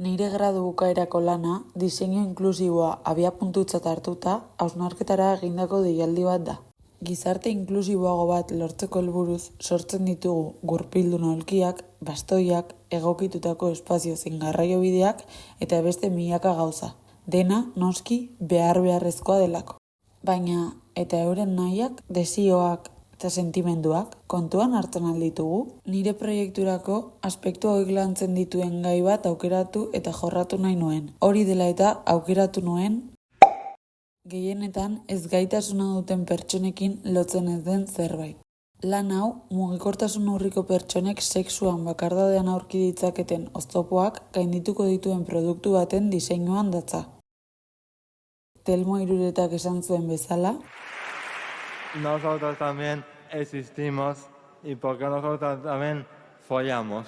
Nire gradu bukaerako lana, diseinu inklusiboa abiapuntutzat hartuta, hausnarketara egindako deialdi bat da. Gizarte inklusiboago bat lortzeko helburuz sortzen ditugu gurpildun aulkiak, bastoiak, egokitutako espazio zein garraiobideak eta beste milaka gauza. Dena, noski, beharrezkoa delako. Baina, eta euren nahiak, desioak eta sentimenduak kontuan hartzen alditugu, nire proiekturako aspektu hauek lantzen dituen gai bat aukeratu eta jorratu nahi nuen. Hori dela eta aukeratu nuen gehienetan ez gaitasuna duten pertsonekin lotzen ez den zerbait. Lan hau, mugikortasun urriko pertsonek sexuan bakardadean aurki ditzaketen oztopoak gaindituko dituen produktu baten diseinuan datza. Telmo Iruretak esan zuen bezala, nosotros también existimos y porque nosotros también follamos.